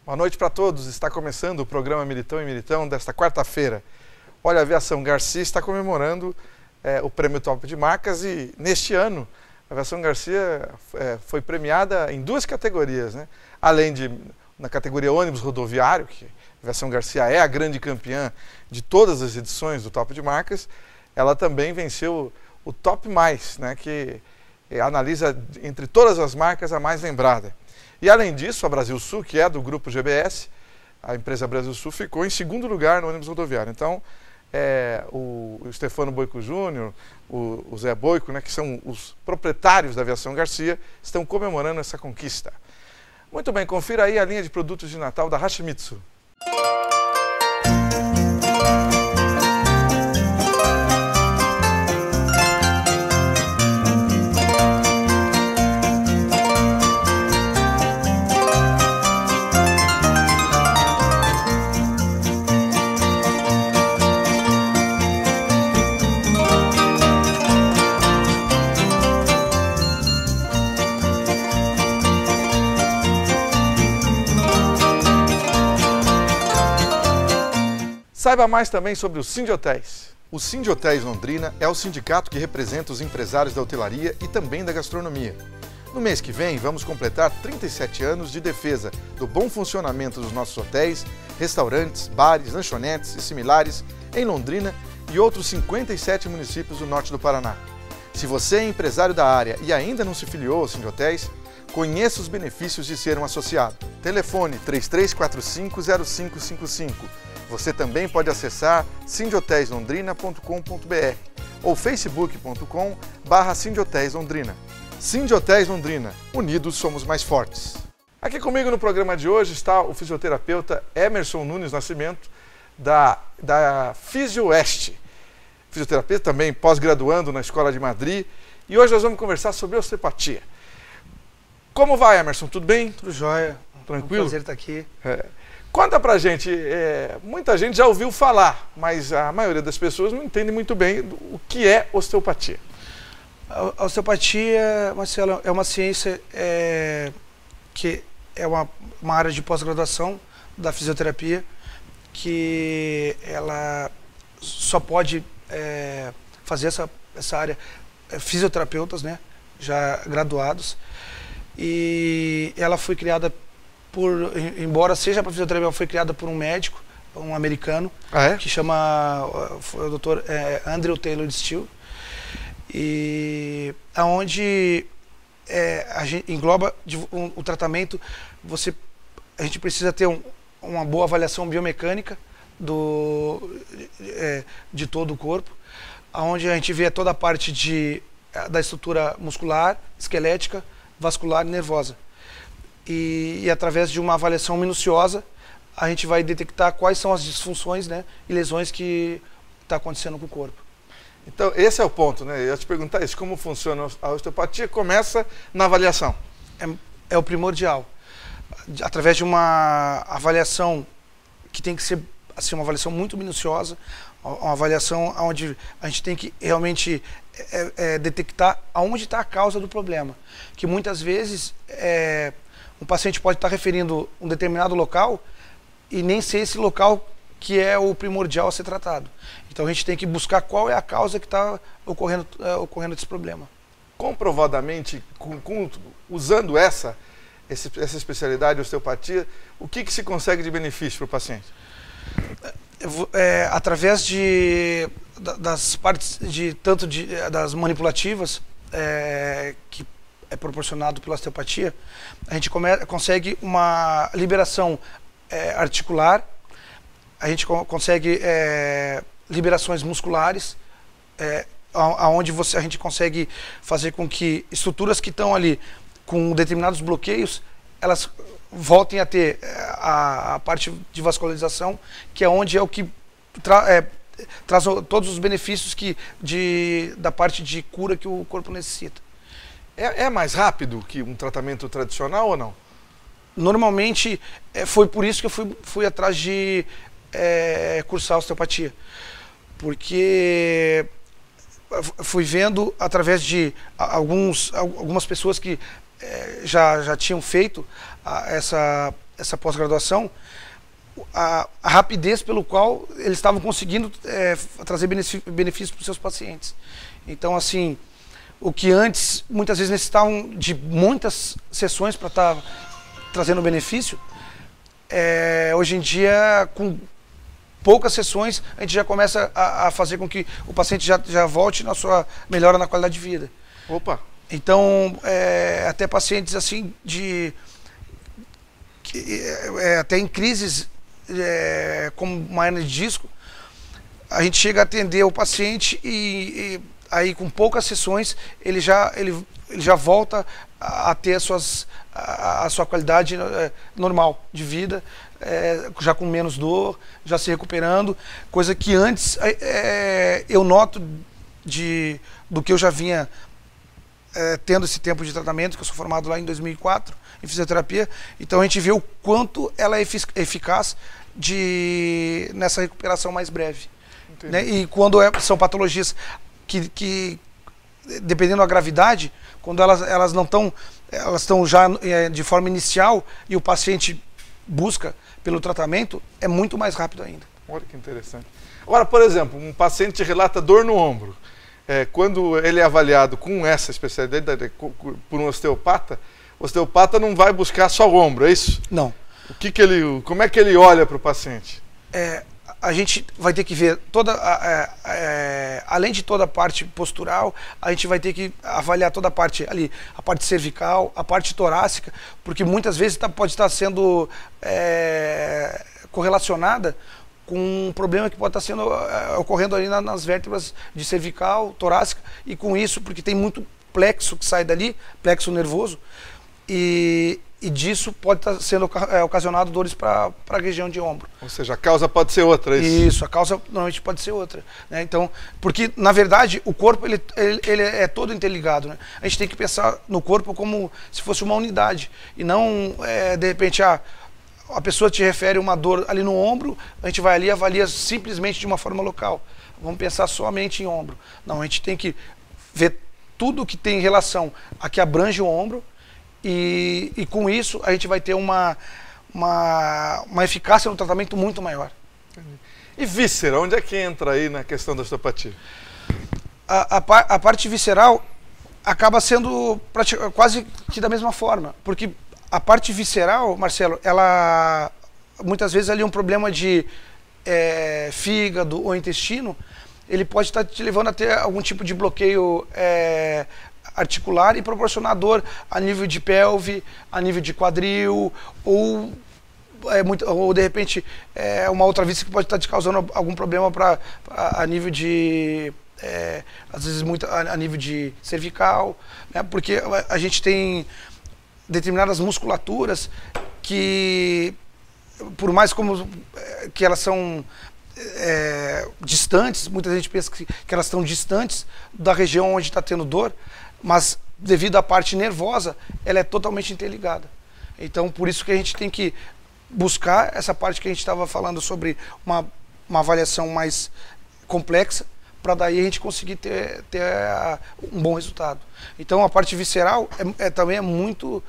Boa noite para todos. Está começando o programa Militão e Militão desta quarta-feira. Olha, a Aviação Garcia está comemorando o Prêmio Top de Marcas e neste ano a Aviação Garcia foi premiada em duas categorias, né? Além de na categoria ônibus rodoviário, que a Aviação Garcia é a grande campeã de todas as edições do Top de Marcas, ela também venceu o Top Mais, né? Que analisa entre todas as marcas a mais lembrada. E além disso, a Brasil Sul, que é do grupo GBS, a empresa Brasil Sul ficou em segundo lugar no ônibus rodoviário. Então, o Stefano Boico Júnior, o Zé Boico, né, que são os proprietários da Aviação Garcia, estão comemorando essa conquista. Muito bem, confira aí a linha de produtos de Natal da Hashimitsu. Saiba mais também sobre o Sindhotéis. O Sindhotéis Londrina é o sindicato que representa os empresários da hotelaria e também da gastronomia. No mês que vem, vamos completar 37 anos de defesa do bom funcionamento dos nossos hotéis, restaurantes, bares, lanchonetes e similares em Londrina e outros 57 municípios do norte do Paraná. Se você é empresário da área e ainda não se filiou ao Sindhotéis, conheça os benefícios de ser um associado. Telefone 3345-0555. Você também pode acessar sindhoteislondrina.com.br ou facebook.com/sindhoteislondrina. Sindhotéis Londrina, unidos somos mais fortes. Aqui comigo no programa de hoje está o fisioterapeuta Emerson Nunes Nascimento, da Fisioeste. Fisioterapeuta também pós-graduando na Escola de Madrid. E hoje nós vamos conversar sobre osteopatia. Como vai, Emerson? Tudo bem? Tudo jóia. Tranquilo? É um prazer estar aqui. Conta pra gente, muita gente já ouviu falar, mas a maioria das pessoas não entende muito bem o que é osteopatia. A osteopatia, Marcelo, é uma ciência que é uma área de pós-graduação da fisioterapia, que ela só pode fazer essa área fisioterapeutas, né, já graduados, e ela foi criada embora seja para fisioterapia, ela foi criada por um médico, um americano, que foi o Dr. Andrew Taylor Still, e aonde a gente engloba o tratamento. A gente precisa ter uma boa avaliação biomecânica de todo o corpo, aonde a gente vê toda a parte da estrutura muscular, esquelética, vascular e nervosa. E através de uma avaliação minuciosa, a gente vai detectar quais são as disfunções, né, e lesões que estão acontecendo com o corpo. Então, esse é o ponto, né? Eu ia te perguntar isso, como funciona a osteopatia? Começa na avaliação. É o primordial. Através de uma avaliação que tem que ser assim, uma avaliação muito minuciosa, uma avaliação onde a gente tem que realmente detectar aonde está a causa do problema. Que muitas vezes um paciente pode estar referindo um determinado local e nem ser esse local que é o primordial a ser tratado. Então a gente tem que buscar qual é a causa que está ocorrendo esse problema. Comprovadamente, usando essa especialidade de osteopatia, o que se consegue de benefício para o paciente? Através das partes das manipulativas que é proporcionado pela osteopatia, a gente consegue uma liberação articular, a gente consegue liberações musculares, aonde a gente consegue fazer com que estruturas que estão ali com determinados bloqueios, elas voltem a ter a parte de vascularização, que é onde o que traz todos os benefícios da parte de cura que o corpo necessita. É mais rápido que um tratamento tradicional ou não? Normalmente, foi por isso que eu fui atrás de cursar osteopatia. Porque fui vendo através de algumas pessoas que já tinham feito essa pós-graduação, a rapidez pelo qual eles estavam conseguindo trazer benefícios para os seus pacientes. Então, assim, o que antes, muitas vezes, necessitavam de muitas sessões para estar trazendo benefício, hoje em dia, com poucas sessões, a gente já começa a fazer com que o paciente já volte na sua melhora na qualidade de vida. Opa! Então, até pacientes assim até em crises como uma hernia de disco, a gente chega a atender o paciente e aí com poucas sessões ele já volta a ter a sua qualidade normal de vida, já com menos dor, já se recuperando, coisa que antes eu noto do que eu já vinha tendo esse tempo de tratamento, que eu sou formado lá em 2004 em fisioterapia, então a gente vê o quanto ela é eficaz nessa recuperação mais breve, né? E quando são patologias que dependendo da gravidade, quando elas não estão, elas estão já de forma inicial e o paciente busca pelo tratamento, é muito mais rápido ainda. Olha que interessante. Agora, por exemplo, um paciente relata dor no ombro. Quando ele é avaliado com essa especialidade por um osteopata, o osteopata não vai buscar só o ombro, é isso? Não. Como é que ele olha para o paciente? A gente vai ter que ver além de toda a parte postural, a gente vai ter que avaliar toda a parte ali, a parte cervical, a parte torácica, porque muitas vezes pode estar sendo correlacionada com um problema que pode estar ocorrendo ali nas vértebras de cervical, torácica, e com isso, porque tem muito plexo que sai dali, plexo nervoso, e disso pode estar sendo ocasionado dores para a região de ombro. Ou seja, a causa pode ser outra, é isso? Isso, a causa normalmente pode ser outra, né? Então, porque na verdade o corpo ele é todo interligado, né? A gente tem que pensar no corpo como se fosse uma unidade, e não de repente a pessoa te refere uma dor ali no ombro, a gente vai ali e avalia simplesmente de uma forma local. Vamos pensar somente em ombro. Não, a gente tem que ver tudo que tem relação a que abrange o ombro, e com isso a gente vai ter uma eficácia no tratamento muito maior. E víscera, onde é que entra aí na questão da osteopatia? A parte visceral acaba sendo quase que da mesma forma, porque a parte visceral, Marcelo, ela muitas vezes ali um problema de fígado ou intestino, ele pode estar te levando a ter algum tipo de bloqueio articular e proporcionar dor a nível de pelve, a nível de quadril, ou de repente uma outra víscera que pode estar te causando algum problema a nível de às vezes muito a nível de cervical, né? Porque a gente tem determinadas musculaturas que, por mais como que elas são distantes, muita gente pensa que elas estão distantes da região onde está tendo dor, mas devido à parte nervosa, ela é totalmente interligada. Então, por isso que a gente tem que buscar essa parte que a gente estava falando sobre uma avaliação mais complexa, para daí a gente conseguir ter um bom resultado. Então, a parte visceral também é muito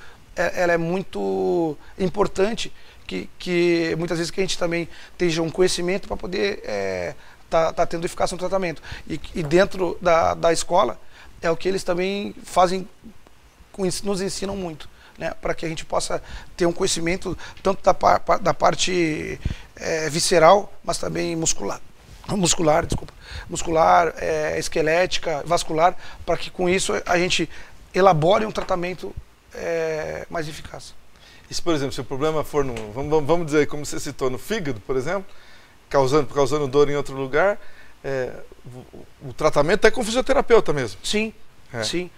importante, que muitas vezes que a gente também tenha um conhecimento para poder tá tendo eficácia no tratamento. E dentro da escola, é o que eles também fazem, nos ensinam muito, né? Para que a gente possa ter um conhecimento tanto da parte visceral, mas também muscular, esquelética, vascular, para que com isso a gente elabore um tratamento mais eficaz. E se, por exemplo, se o problema for vamos dizer, como você citou, no fígado, por exemplo, causando dor em outro lugar, o tratamento é com fisioterapeuta mesmo? Sim, sim.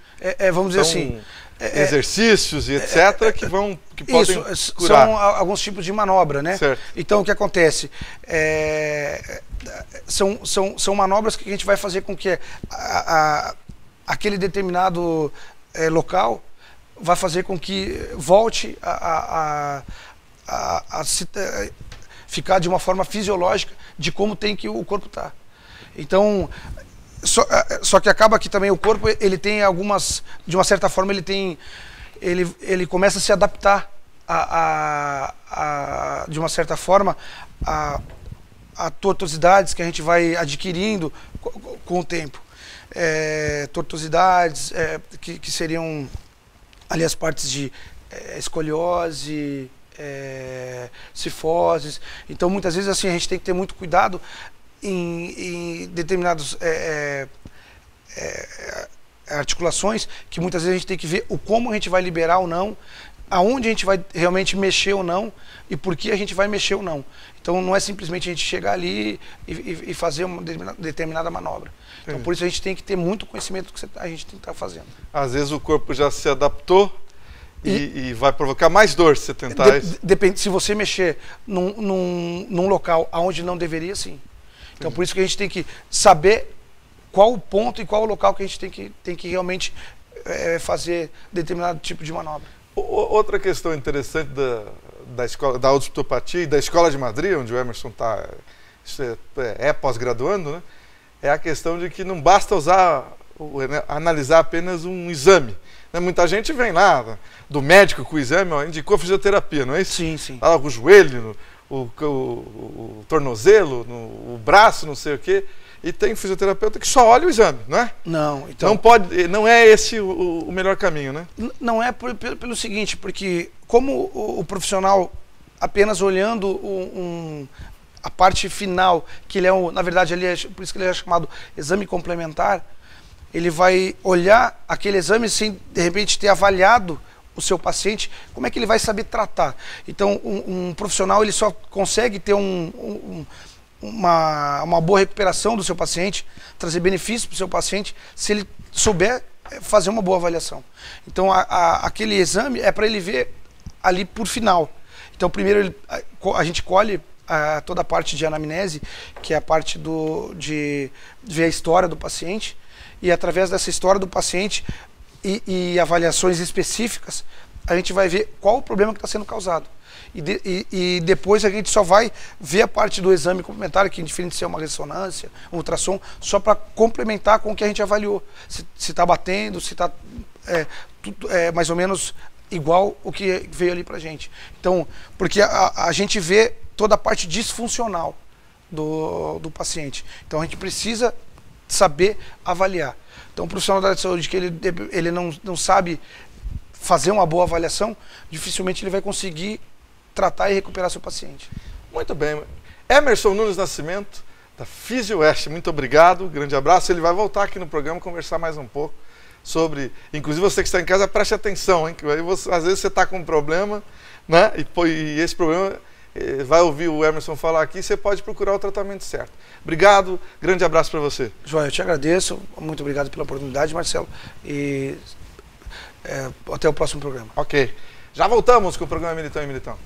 Vamos dizer assim... exercícios e etc. que podem curar. São alguns tipos de manobra, né? Certo. Então, o que acontece? São manobras que a gente vai fazer com que aquele determinado local vai fazer com que volte a ficar de uma forma fisiológica de como tem que o corpo tá. Então, só que acaba que também o corpo, ele tem de uma certa forma, ele começa a se adaptar de uma certa forma, a tortuosidades que a gente vai adquirindo com o tempo. Tortuosidades que seriam ali as partes de escoliose, cifoses. Então, muitas vezes, assim, a gente tem que ter muito cuidado em determinados articulações, que muitas vezes a gente tem que ver como a gente vai liberar ou não, aonde a gente vai realmente mexer ou não e por que a gente vai mexer ou não. Então não é simplesmente a gente chegar ali e fazer uma determinada manobra. Então por isso a gente tem que ter muito conhecimento do que a gente tem que estar fazendo. Às vezes o corpo já se adaptou e vai provocar mais dor se você tentar isso. Depende, se você mexer num local onde não deveria, sim. Então por isso que a gente tem que saber qual o ponto e qual o local que a gente tem que realmente fazer determinado tipo de manobra. Outra questão interessante da escola da osteopatia e da Escola de Madrid, onde o Emerson é pós-graduando, né, é a questão de que não basta analisar apenas um exame. Né? Muita gente vem lá do médico com o exame, indicou fisioterapia, não é isso? Sim, sim. Lá, o joelho, o tornozelo, o braço, não sei o quê. E tem fisioterapeuta que só olha o exame, não é? Não, então... Não é esse o melhor caminho, né? Não é pelo seguinte, porque como o profissional apenas olhando a parte final, que ele na verdade, por isso que ele é chamado exame complementar, ele vai olhar aquele exame sem, de repente, ter avaliado o seu paciente, como é que ele vai saber tratar? Então, um profissional, ele só consegue ter uma boa recuperação do seu paciente, trazer benefícios para o seu paciente, se ele souber fazer uma boa avaliação. Então, aquele exame é para ele ver ali por final. Então, primeiro a gente colhe toda a parte de anamnese, que é a parte de ver a história do paciente, e através dessa história do paciente e avaliações específicas, a gente vai ver qual o problema que está sendo causado. E depois a gente só vai ver a parte do exame complementar, que é diferente de ser uma ressonância, um ultrassom, só para complementar com o que a gente avaliou. Se está batendo, se está mais ou menos igual o que veio ali para a gente. Então, porque a gente vê toda a parte disfuncional do paciente. Então a gente precisa saber avaliar. Então o profissional da área de saúde que ele não sabe fazer uma boa avaliação, dificilmente ele vai conseguir tratar e recuperar seu paciente. Muito bem. Emerson Nunes Nascimento, da Fisioeste, muito obrigado, grande abraço. Ele vai voltar aqui no programa conversar mais um pouco sobre, inclusive você que está em casa, preste atenção, hein? Que aí às vezes você está com um problema, né? E esse problema vai ouvir o Emerson falar aqui, você pode procurar o tratamento certo. Obrigado, grande abraço para você. João, eu te agradeço, muito obrigado pela oportunidade, Marcelo, e até o próximo programa. Ok. Já voltamos com o programa Militão e Militão.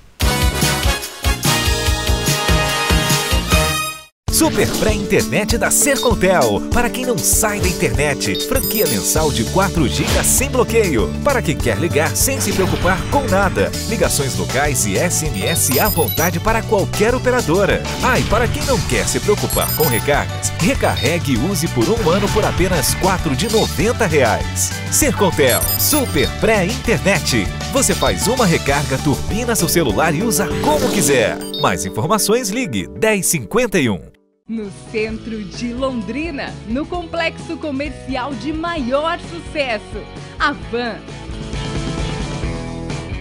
Super pré-internet da Sercontel. Para quem não sai da internet, franquia mensal de 4 GB sem bloqueio. Para quem quer ligar sem se preocupar com nada. Ligações locais e SMS à vontade para qualquer operadora. E para quem não quer se preocupar com recargas, recarregue e use por 1 ano por apenas R$ 4,90. Sercontel, super pré-internet. Você faz uma recarga, turbina seu celular e usa como quiser. Mais informações, ligue 1051. No centro de Londrina, no complexo comercial de maior sucesso, a Van.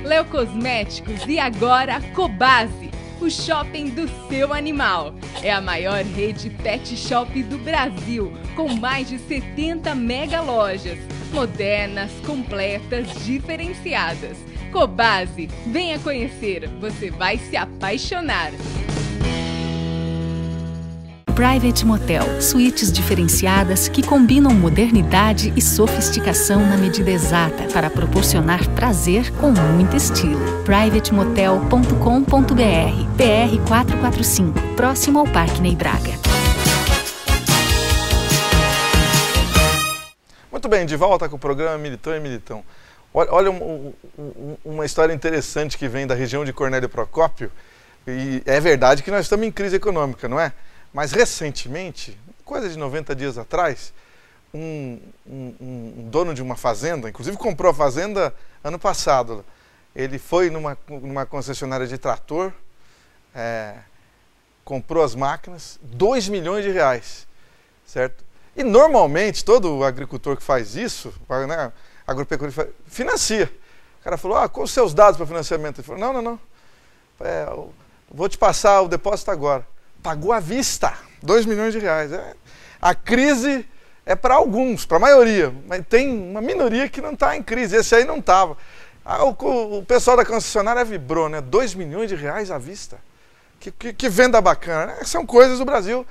Leo Cosméticos e agora Cobase, o shopping do seu animal. É a maior rede pet shop do Brasil, com mais de 70 mega lojas, modernas, completas, diferenciadas. Cobase, venha conhecer, você vai se apaixonar. Private Motel, suítes diferenciadas que combinam modernidade e sofisticação na medida exata para proporcionar prazer com muito estilo. privatemotel.com.br, PR 445, próximo ao Parque Ney Braga. Muito bem, de volta com o programa Militão e Militão. Olha uma história interessante que vem da região de Cornélio Procópio, e é verdade que nós estamos em crise econômica, não é? Mas recentemente, coisa de 90 dias atrás, um dono de uma fazenda, inclusive comprou a fazenda ano passado, ele foi numa concessionária de trator, comprou as máquinas, R$2 milhões, certo? E normalmente todo agricultor que faz isso, né, agropecuário, financia. O cara falou, quais os seus dados para financiamento? Ele falou, não, vou te passar o depósito agora. Pagou à vista, R$2 milhões. A crise é para alguns, para a maioria, mas tem uma minoria que não está em crise, esse aí não estava. O pessoal da concessionária vibrou, né? R$2 milhões à vista. Que venda bacana, né? São coisas do Brasil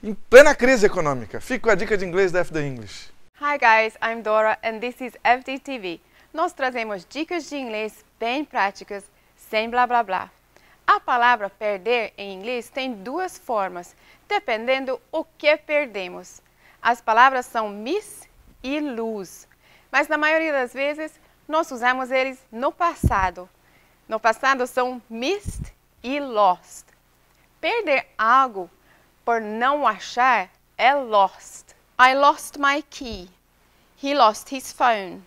em plena crise econômica. Fica com a dica de inglês da FD English. Hi guys, I'm Dora and this is FD TV. Nós trazemos dicas de inglês bem práticas, sem blá blá blá. A palavra perder em inglês tem duas formas, dependendo o que perdemos. As palavras são miss e lose, mas na maioria das vezes nós usamos eles no passado. No passado são missed e lost. Perder algo por não achar é lost. I lost my key. He lost his phone.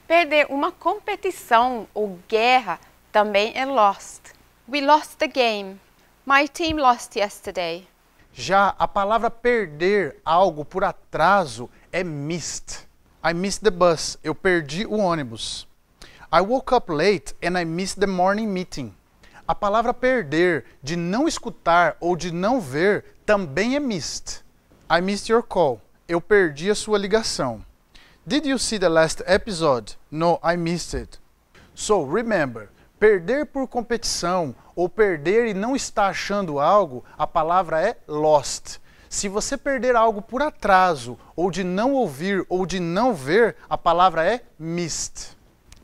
Perder uma competição ou guerra também é lost. We lost the game. My team lost yesterday. Já a palavra perder algo por atraso é missed. I missed the bus. Eu perdi o ônibus. I woke up late and I missed the morning meeting. A palavra perder, de não escutar ou de não ver, também é missed. I missed your call. Eu perdi a sua ligação. Did you see the last episode? No, I missed it. So, remember, perder por competição ou perder e não estar achando algo, a palavra é lost. Se você perder algo por atraso, ou de não ouvir, ou de não ver, a palavra é missed.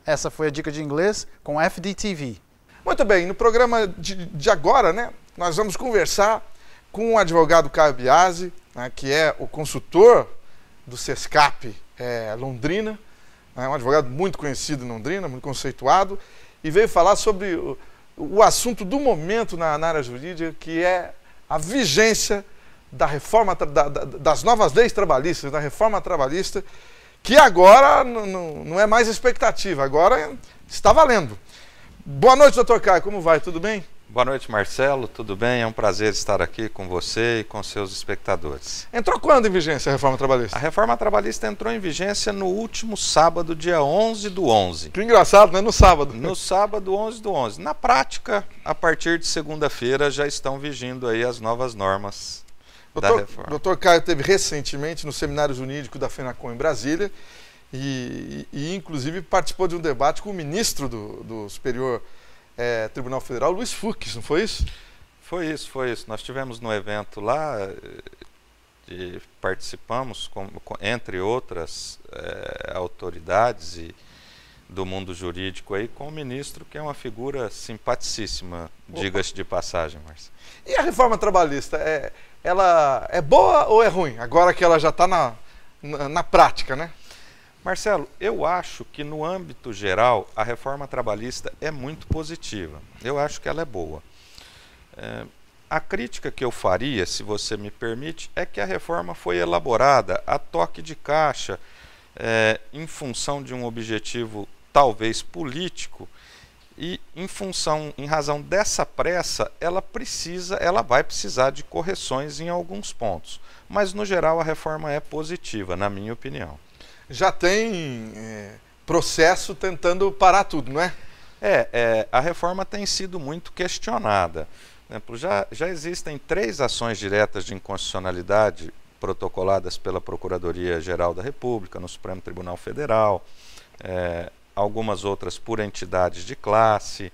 Essa foi a dica de inglês com FDTV. Muito bem, no programa de agora, né, nós vamos conversar com o advogado Caio Biasi, né, que é o consultor do SESCAP Londrina, né, um advogado muito conhecido em Londrina, muito conceituado, e veio falar sobre o assunto do momento na área jurídica, que é a vigência da reforma, das novas leis trabalhistas, da reforma trabalhista, que agora não é mais expectativa, agora está valendo. Boa noite, doutor Caio, como vai? Tudo bem? Boa noite, Marcelo, tudo bem? É um prazer estar aqui com você e com seus espectadores. Entrou quando em vigência a reforma trabalhista? A reforma trabalhista entrou em vigência no último sábado, dia 11/11. Que engraçado, né? No sábado. No sábado, 11/11. Na prática, a partir de segunda-feira já estão vigindo aí as novas normas da reforma. Doutor Caio esteve recentemente no seminário jurídico da FENACOM em Brasília e inclusive participou de um debate com o ministro do Superior Tribunal Federal, Luiz Fux, não foi isso? Foi isso. Nós tivemos no evento lá, e participamos, entre outras autoridades do mundo jurídico aí, com o ministro, que é uma figura simpaticíssima, diga-se de passagem, Marcelo. E a reforma trabalhista, ela é boa ou é ruim? Agora que ela já está na prática, né? Marcelo, eu acho que no âmbito geral a reforma trabalhista é muito positiva. Eu acho que ela é boa. A crítica que eu faria, se você me permite, é que a reforma foi elaborada a toque de caixa, em função de um objetivo talvez político, e em razão dessa pressa, ela vai precisar de correções em alguns pontos. Mas no geral a reforma é positiva, na minha opinião. Já tem processo tentando parar tudo, não é? A reforma tem sido muito questionada. Por exemplo, já existem 3 ações diretas de inconstitucionalidade protocoladas pela Procuradoria-Geral da República, no Supremo Tribunal Federal, algumas outras por entidades de classe,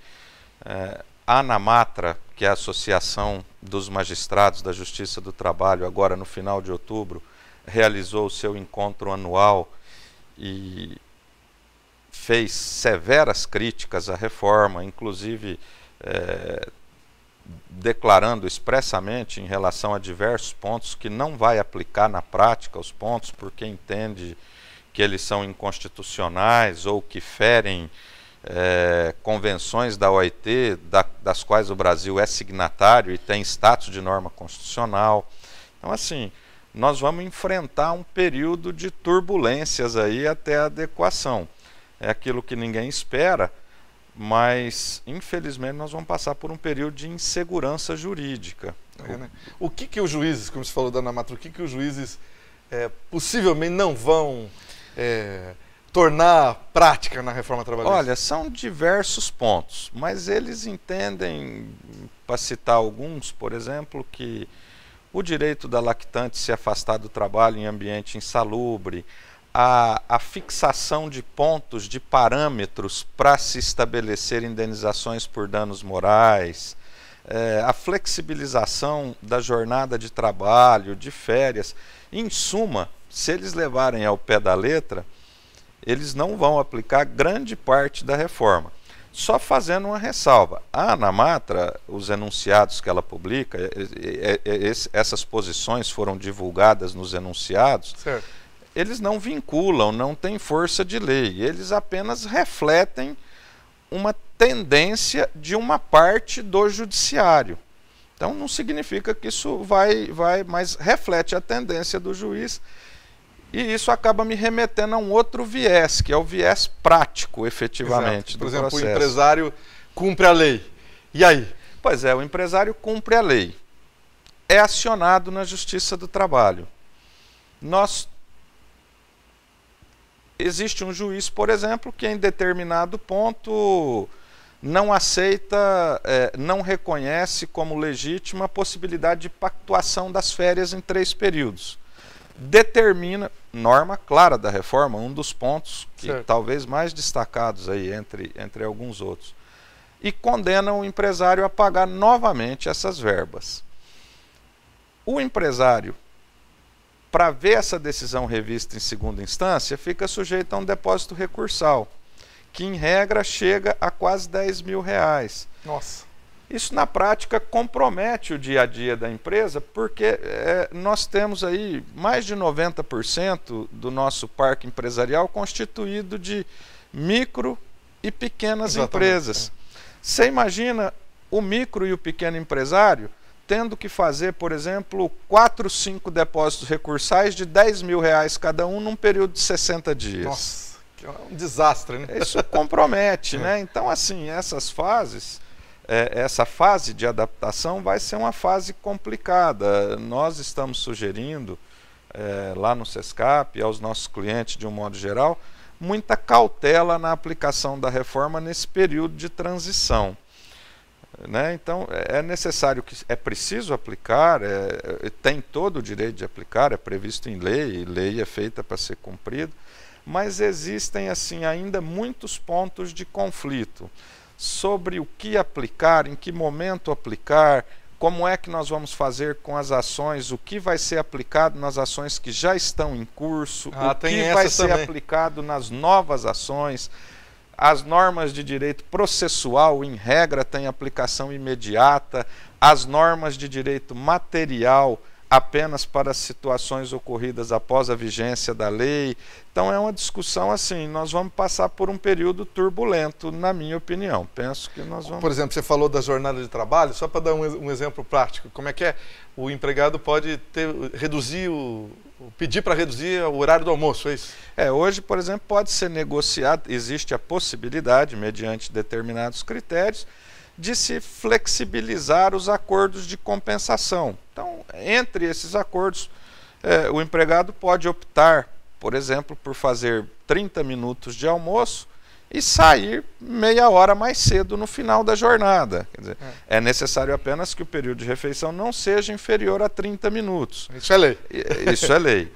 a ANAMATRA, que é a Associação dos Magistrados da Justiça do Trabalho, agora no final de outubro, realizou o seu encontro anual e fez severas críticas à reforma, inclusive declarando expressamente em relação a diversos pontos que não vai aplicar na prática os pontos porque entende que eles são inconstitucionais ou que ferem convenções da OIT, das quais o Brasil é signatário e tem status de norma constitucional. Então, assim, nós vamos enfrentar um período de turbulências aí até a adequação. É aquilo que ninguém espera, mas infelizmente nós vamos passar por um período de insegurança jurídica. Né? O que os juízes, como você falou da Ana Matra, o que os juízes possivelmente não vão tornar prática na reforma trabalhista? Olha, são diversos pontos, mas eles entendem, para citar alguns, por exemplo, que o direito da lactante se afastar do trabalho em ambiente insalubre, a fixação de pontos, de parâmetros para se estabelecer indenizações por danos morais, a flexibilização da jornada de trabalho, de férias. Em suma, se eles levarem ao pé da letra, eles não vão aplicar grande parte da reforma. Só fazendo uma ressalva, a Ana Matra, os enunciados que ela publica, essas posições foram divulgadas nos enunciados, certo. Eles não vinculam, não têm força de lei, eles apenas refletem uma tendência de uma parte do judiciário. Então não significa que isso vai, mas reflete a tendência do juiz, e isso acaba me remetendo a um outro viés, que é o viés prático, efetivamente, Por do exemplo, processo. o empresário cumpre a lei. E aí? Pois é, o empresário cumpre a lei. É acionado na Justiça do Trabalho. Existe um juiz, por exemplo, que em determinado ponto não aceita, não reconhece como legítima a possibilidade de pactuação das férias em 3 períodos. Determina, norma clara da reforma, um dos pontos que talvez mais destacados aí entre alguns outros, e condena o empresário a pagar novamente essas verbas. O empresário, para ver essa decisão revista em segunda instância, fica sujeito a um depósito recursal, que em regra chega a quase R$10 mil. Nossa. Isso na prática compromete o dia a dia da empresa, porque nós temos aí mais de 90% do nosso parque empresarial constituído de micro e pequenas empresas. Você imagina o micro e o pequeno empresário tendo que fazer, por exemplo, 4, 5 depósitos recursais de R$10 mil cada um num período de 60 dias. Nossa, que é um desastre, né? Isso compromete, né? Então, assim, essas fases... essa fase de adaptação vai ser uma fase complicada. Nós estamos sugerindo, lá no SESCAP, aos nossos clientes de um modo geral, muita cautela na aplicação da reforma nesse período de transição. Né? Então, é preciso aplicar, tem todo o direito de aplicar, é previsto em lei, lei é feita para ser cumprida, mas existem assim, ainda muitos pontos de conflito sobre o que aplicar, em que momento aplicar, como é que nós vamos fazer com as ações, o que vai ser aplicado nas ações que já estão em curso, o que vai ser aplicado nas novas ações. As normas de direito processual, em regra, têm aplicação imediata, as normas de direito material apenas para situações ocorridas após a vigência da lei. Então é uma discussão assim, nós vamos passar por um período turbulento, na minha opinião. Penso que nós vamos... Por exemplo, você falou da jornada de trabalho, só para dar um exemplo prático, como é que o empregado pode pedir para reduzir o horário do almoço, é isso? Hoje, por exemplo, pode ser negociado, existe a possibilidade, mediante determinados critérios, de se flexibilizar os acordos de compensação. Então, entre esses acordos, o empregado pode optar, por exemplo, por fazer 30 minutos de almoço e sair meia hora mais cedo no final da jornada. Quer dizer, é necessário apenas que o período de refeição não seja inferior a 30 minutos. Isso é lei. Isso é lei.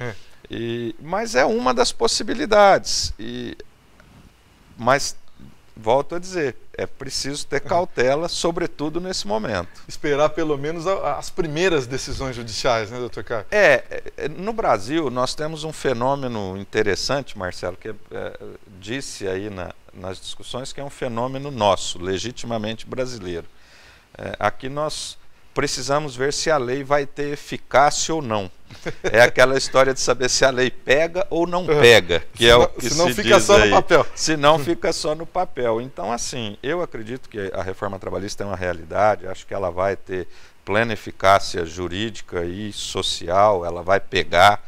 Mas é uma das possibilidades. Mas, volto a dizer, é preciso ter cautela, sobretudo nesse momento. Esperar pelo menos as primeiras decisões judiciais, né, doutor Caio? No Brasil nós temos um fenômeno interessante, Marcelo, que disse aí nas discussões que é um fenômeno nosso, legitimamente brasileiro. Aqui nós precisamos ver se a lei vai ter eficácia ou não. É aquela história de saber se a lei pega ou não pega, que é o que se diz aí. Se não fica só no papel. Se não fica só no papel. Então, assim, eu acredito que a reforma trabalhista é uma realidade, acho que ela vai ter plena eficácia jurídica e social, ela vai pegar.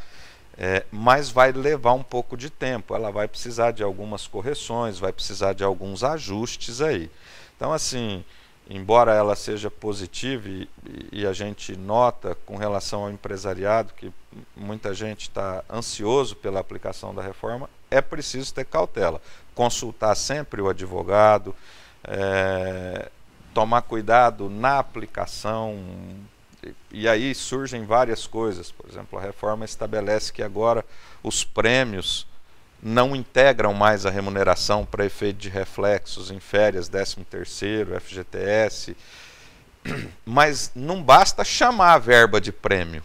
mas vai levar um pouco de tempo, ela vai precisar de algumas correções, vai precisar de alguns ajustes aí. Então, assim, embora ela seja positiva e a gente nota com relação ao empresariado que muita gente está ansioso pela aplicação da reforma, é preciso ter cautela, consultar sempre o advogado, tomar cuidado na aplicação, e aí surgem várias coisas. Por exemplo, a reforma estabelece que agora os prêmios não integram mais a remuneração para efeito de reflexos em férias, 13º, FGTS, mas não basta chamar a verba de prêmio.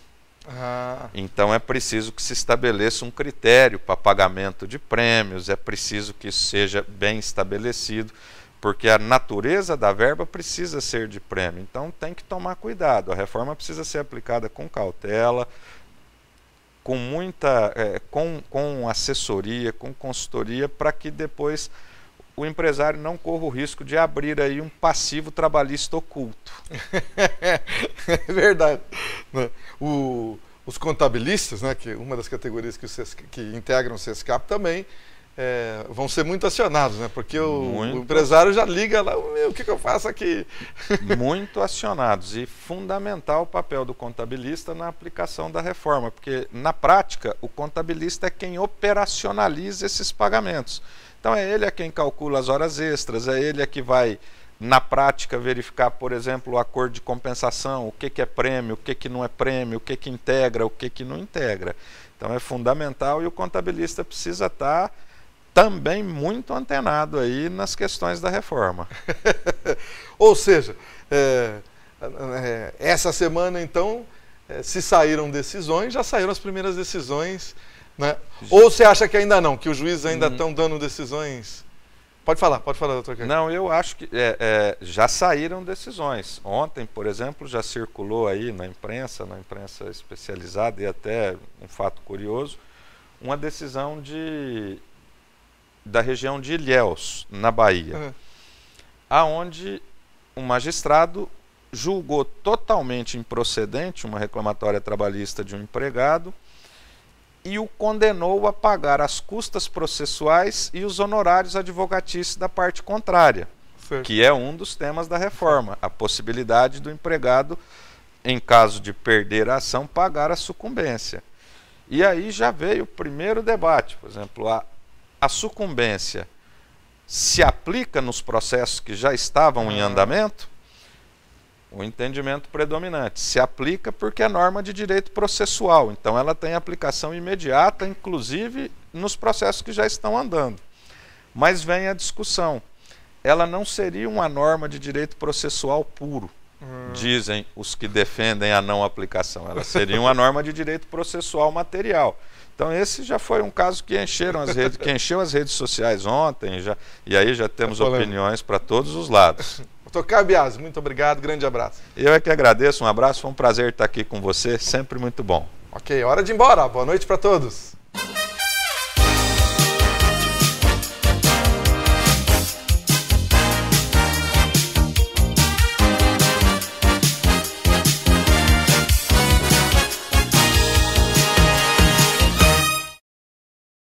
Então é preciso que se estabeleça um critério para pagamento de prêmios, é preciso que isso seja bem estabelecido, porque a natureza da verba precisa ser de prêmio. Então tem que tomar cuidado, a reforma precisa ser aplicada com cautela, com muita, com assessoria, com consultoria, para que depois o empresário não corra o risco de abrir aí um passivo trabalhista oculto. É verdade. Os contabilistas, né, que uma das categorias que integram o SESCAP também, vão ser muito acionados, né? Porque o empresário já liga lá, o que eu faço aqui? Muito acionados, e fundamental o papel do contabilista na aplicação da reforma, porque na prática o contabilista é quem operacionaliza esses pagamentos. Então é ele quem calcula as horas extras, é ele que vai na prática verificar, por exemplo, o acordo de compensação, o que é prêmio, o que não é prêmio, o que integra, o que não integra. Então é fundamental, e o contabilista precisa estar também muito antenado aí nas questões da reforma. Ou seja, essa semana então, se saíram decisões, já saíram as primeiras decisões, né? Ou você acha que ainda não, que os juízes ainda estão dando decisões? Pode falar, doutor Carlos. Não, eu acho que já saíram decisões. Ontem, por exemplo, já circulou aí na imprensa especializada, e até um fato curioso, uma decisão da região de Ilhéus, na Bahia, aonde um magistrado julgou totalmente improcedente uma reclamatória trabalhista de um empregado e o condenou a pagar as custas processuais e os honorários advogatícios da parte contrária, que é um dos temas da reforma, a possibilidade do empregado, em caso de perder a ação, pagar a sucumbência. E aí já veio o primeiro debate. Por exemplo, a sucumbência se aplica nos processos que já estavam em andamento? O entendimento predominante se aplica porque é norma de direito processual, então ela tem aplicação imediata, inclusive nos processos que já estão andando. Mas vem a discussão, ela não seria uma norma de direito processual puro, dizem os que defendem a não aplicação, ela seria uma norma de direito processual material. Então esse já foi um caso que encheu as redes sociais ontem, e aí já temos opiniões para todos os lados. Doutor Caio Biasi, muito obrigado, grande abraço. Eu é que agradeço, um abraço, foi um prazer estar aqui com você, sempre muito bom. Ok, hora de ir embora, boa noite para todos.